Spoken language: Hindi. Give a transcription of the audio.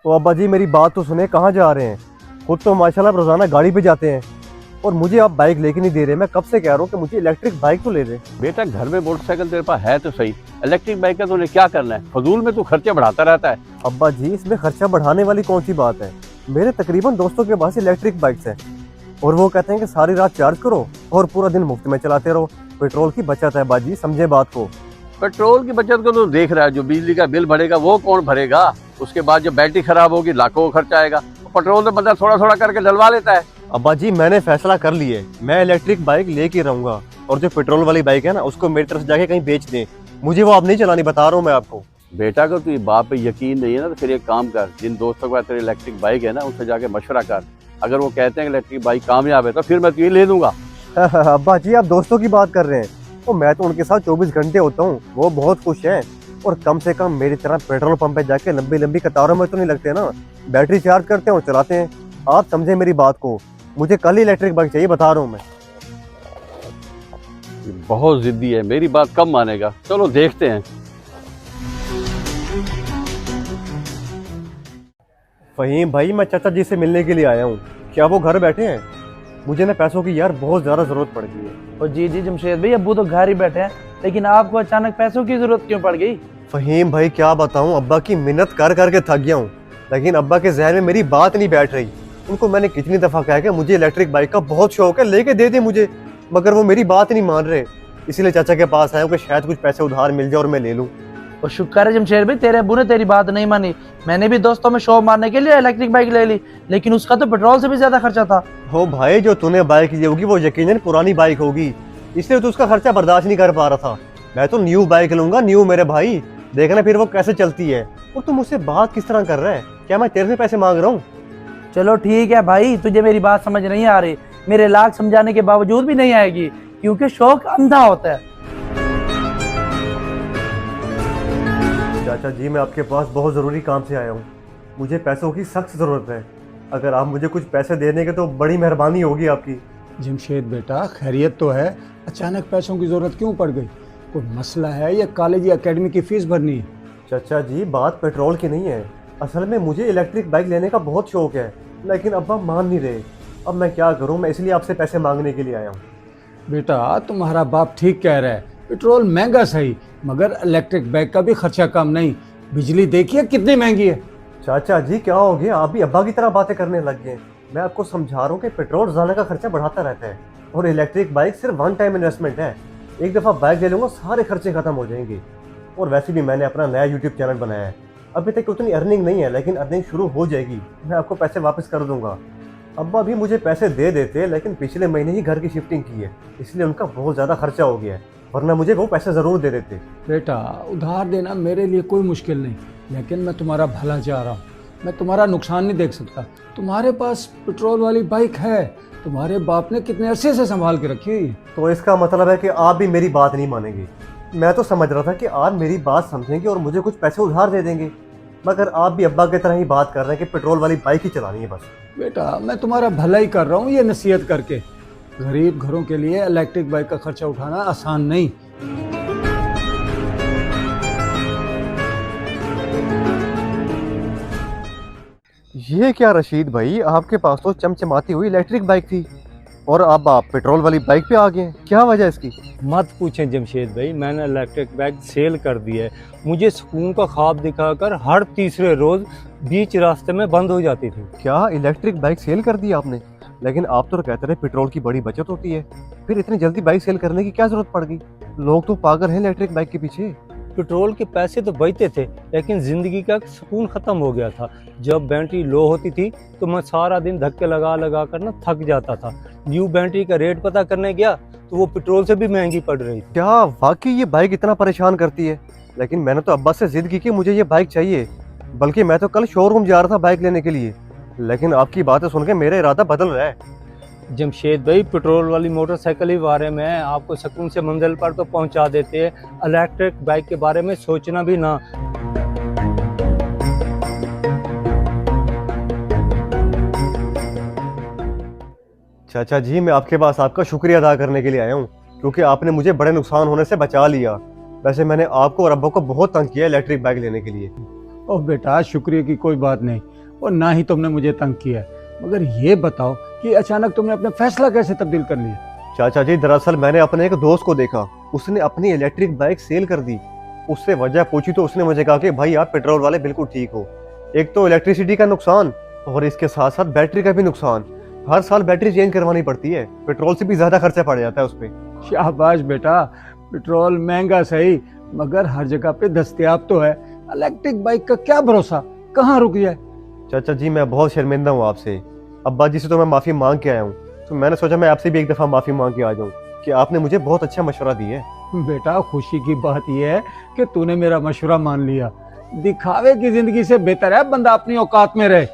तो अब्बा जी मेरी बात तो सुने, कहाँ जा रहे हैं? खुद तो माशाल्लाह रोजाना गाड़ी पे जाते हैं और मुझे आप बाइक लेके नहीं दे रहे। मैं कब से कह रहा हूँ कि मुझे इलेक्ट्रिक बाइक तो ले दे। बेटा घर में मोटरसाइकिल तेरे पास है तो सही, इलेक्ट्रिक बाइक का तूने क्या करना है? फजूल में तू खर्चे बढ़ाता रहता है। अब्बा जी इसमें खर्चा बढ़ाने वाली कौन सी बात है? मेरे तकरीबन दोस्तों के पास इलेक्ट्रिक बाइक्स हैं और वो कहते हैं कि सारी रात चार्ज करो और पूरा दिन मुफ्त में चलाते रहो। पेट्रोल की बचत है बाजी, समझे बात को। पेट्रोल की बचत को तो देख रहा है, जो बिजली का बिल भरेगा वो कौन भरेगा? उसके बाद जो बैटरी खराब होगी लाखों का खर्चा आएगा। पेट्रोल तो बंदा थोड़ा थोड़ा करके डलवा लेता है। अब्बा जी मैंने फैसला कर लिया है, मैं इलेक्ट्रिक बाइक लेके रहूंगा और जो पेट्रोल वाली बाइक है ना उसको मेरी तरफ से जाके कहीं बेच दें। मुझे वो आप नहीं चलानी, बता रहा हूँ मैं आपको। बेटा को तू बाप पे यकीन नहीं है ना, तो फिर एक काम कर, जिन दोस्तों के पास तेरी इलेक्ट्रिक बाइक है ना उनसे जाके मशवरा कर। अगर वो कहते हैं कि इलेक्ट्रिक बाइक कामयाब है तो फिर मैं तुझे ले दूंगा। अब्बा जी आप दोस्तों की बात कर रहे हैं, तो मैं तो उनके साथ 24 घंटे होता हूँ, वो बहुत खुश हैं और कम से कम मेरी तरह पेट्रोल पंप पे जाके लंबी लंबी कतारों में तो नहीं लगते ना। बैटरी चार्ज करते हैं और चलाते हैं। आप समझे मेरी बात को, मुझे कल ही इलेक्ट्रिक बाइक चाहिए, बता रहा हूँ मैं। ये बहुत जिद्दी है, मेरी बात कब मानेगा? चलो देखते हैं। फहीम भाई मैं चाचा जी से मिलने के लिए आया हूँ, क्या वो घर बैठे हैं? मुझे ना पैसों की यार बहुत ज्यादा जरूरत पड़ गई है। और जी जमशेद भाई, अब्बू तो घर ही बैठे हैं, लेकिन आपको अचानक पैसों की जरूरत क्यों पड़ गई? फहीम भाई क्या बताऊं, अब्बा की मिन्नत कर करके थक गया हूं, लेकिन अब्बा के जहन में मेरी बात नहीं बैठ रही। उनको मैंने कितनी दफा कहा कि मुझे इलेक्ट्रिक बाइक का बहुत शौक है, लेके दे दे मुझे, मगर वो मेरी बात नहीं मान रहे। इसीलिए चाचा के पास आया हूं कि शायद कुछ पैसे उधार मिल जाए और मैं ले लूं। और शुक्र है जमशेद भाई, तेरे अब्बू ने तेरी बात नहीं मानी। मैंने भी दोस्तों में शो मारने के लिए इलेक्ट्रिक बाइक ले ली, लेकिन उसका तो पेट्रोल से भी ज्यादा खर्चा था। हो भाई, जो तूने बाइक ली होगी वो यकीनन पुरानी बाइक होगी, इसलिए तो उसका खर्चा बर्दाश्त नहीं कर पा रहा था। मैं तो न्यू बाइक लूंगा, न्यू मेरे भाई, देखना फिर वो कैसे चलती है। और तुम मुझसे बात किस तरह कर रहा है? क्या मैं तेरे से पैसे मांग रहा हूँ? चलो ठीक है भाई, तुझे मेरी बात समझ नहीं आ रही, मेरे लाख समझाने के बावजूद भी नहीं आएगी, क्योंकि शौक अंधा होता है। चाचा जी मैं आपके पास बहुत ज़रूरी काम से आया हूँ, मुझे पैसों की सख्त ज़रूरत है। अगर आप मुझे कुछ पैसे दे देंगे तो बड़ी मेहरबानी होगी आपकी। जमशेद बेटा खैरियत तो है, अचानक पैसों की ज़रूरत क्यों पड़ गई? कोई मसला है या कॉलेज या एकेडमी की फ़ीस भरनी है? चाचा जी बात पेट्रोल की नहीं है, असल में मुझे इलेक्ट्रिक बाइक लेने का बहुत शौक है, लेकिन अब्बा मान नहीं रहे। अब मैं क्या करूँ, मैं इसलिए आपसे पैसे मांगने के लिए आया हूँ। बेटा तुम्हारा बाप ठीक कह रहा है, पेट्रोल महंगा सही, मगर इलेक्ट्रिक बाइक का भी खर्चा कम नहीं। बिजली देखिए कितनी महंगी है। चाचा जी क्या हो गया, आप भी अब्बा की तरह बातें करने लग गए। मैं आपको समझा रहा हूँ कि पेट्रोल रोजाना का खर्चा बढ़ाता रहता है और इलेक्ट्रिक बाइक सिर्फ वन टाइम इन्वेस्टमेंट है। एक दफ़ा बाइक ले लूँगा सारे खर्चे खत्म हो जाएंगे। और वैसे भी मैंने अपना नया यूट्यूब चैनल बनाया है, अभी तक उतनी अर्निंग नहीं है, लेकिन अर्निंग शुरू हो जाएगी, मैं आपको पैसे वापस कर दूंगा। अब्बा भी मुझे पैसे दे देते, लेकिन पिछले महीने ही घर की शिफ्टिंग की है, इसलिए उनका बहुत ज़्यादा खर्चा हो गया है, वरना मुझे वो पैसे ज़रूर दे देते। बेटा उधार देना मेरे लिए कोई मुश्किल नहीं, लेकिन मैं तुम्हारा भला चाह रहा हूँ, मैं तुम्हारा नुकसान नहीं देख सकता। तुम्हारे पास पेट्रोल वाली बाइक है, तुम्हारे बाप ने कितने अरसे से संभाल के रखी हुई है। तो इसका मतलब है कि आप भी मेरी बात नहीं मानेंगे। मैं तो समझ रहा था कि आप मेरी बात समझेंगे और मुझे कुछ पैसे उधार दे देंगे, मगर आप भी अब्बा की तरह ही बात कर रहे हैं कि पेट्रोल वाली बाइक ही चलानी है बस। बेटा मैं तुम्हारा भला ही कर रहा हूँ ये नसीहत करके। गरीब घरों के लिए इलेक्ट्रिक बाइक का खर्चा उठाना आसान नहीं। ये क्या रशीद भाई, आपके पास तो चमचमाती हुई इलेक्ट्रिक बाइक थी और अब आप पेट्रोल वाली बाइक पे आ गए, क्या वजह इसकी? मत पूछें जमशेद भाई, मैंने इलेक्ट्रिक बाइक सेल कर दी है। मुझे सुकून का ख्वाब दिखाकर हर तीसरे रोज बीच रास्ते में बंद हो जाती थी। क्या इलेक्ट्रिक बाइक सेल कर दी आपने? लेकिन आप तो कहते रहे पेट्रोल की बड़ी बचत होती है, फिर इतनी जल्दी बाइक सेल करने की क्या जरूरत पड़ गई? लोग तो पागल हैं इलेक्ट्रिक बाइक के पीछे। पेट्रोल के पैसे तो बचते थे, लेकिन जिंदगी का सुकून खत्म हो गया था। जब बैटरी लो होती थी तो मैं सारा दिन धक्के लगा लगा कर ना थक जाता था। न्यू बैटरी का रेट पता करने गया तो वो पेट्रोल से भी महंगी पड़ रही थी। क्या वाकई ये बाइक इतना परेशान करती है? लेकिन मैंने तो अब्बा से जिद की कि मुझे ये बाइक चाहिए, बल्कि मैं तो कल शोरूम जा रहा था बाइक लेने के लिए, लेकिन आपकी बातें सुन के मेरा इरादा बदल रहा है। जमशेद भाई, पेट्रोल वाली मोटरसाइकिल के बारे में आपको सुकून से मंजिल पर तो पहुंचा देते हैं, इलेक्ट्रिक बाइक के बारे में सोचना भी ना। चाचा जी मैं आपके पास आपका शुक्रिया अदा करने के लिए आया हूँ, क्योंकि आपने मुझे बड़े नुकसान होने से बचा लिया। वैसे मैंने आपको और अब्बा को बहुत तंग किया इलेक्ट्रिक बाइक लेने के लिए। ओह बेटा शुक्रिया की कोई बात नहीं, और ना ही तुमने मुझे तंग किया है। मगर ये बताओ कि अचानक तुमने अपना फैसला कैसे तब्दील कर लिया? चाचा जी, दरअसल मैंने अपने एक दोस्त को देखा, उसने अपनी इलेक्ट्रिक बाइक सेल कर दी। उससे वजह पूछी तो उसने मुझे कहा कि भाई आप पेट्रोल वाले बिल्कुल ठीक हो। एक तो इलेक्ट्रिसिटी का नुकसान और इसके साथ साथ बैटरी का भी नुकसान। हर साल बैटरी चेंज करवानी पड़ती है, पेट्रोल से भी ज्यादा खर्चा पड़ जाता है उस पर। शाबाश बेटा, पेट्रोल महंगा सही मगर हर जगह पे दस्तयाब तो है। इलेक्ट्रिक बाइक का क्या भरोसा, कहाँ रुक जाए। चाचा जी, मैं बहुत शर्मिंदा हूँ आपसे। अब्बा जी से तो मैं माफी मांग के आया हूँ, तो मैंने सोचा मैं आपसे भी एक दफा माफी मांग के आ जाऊँ कि आपने मुझे बहुत अच्छा मशवरा दिया है। बेटा, खुशी की बात यह है कि तूने मेरा मशवरा मान लिया। दिखावे की जिंदगी से बेहतर है बंदा अपनी औकात में रहे।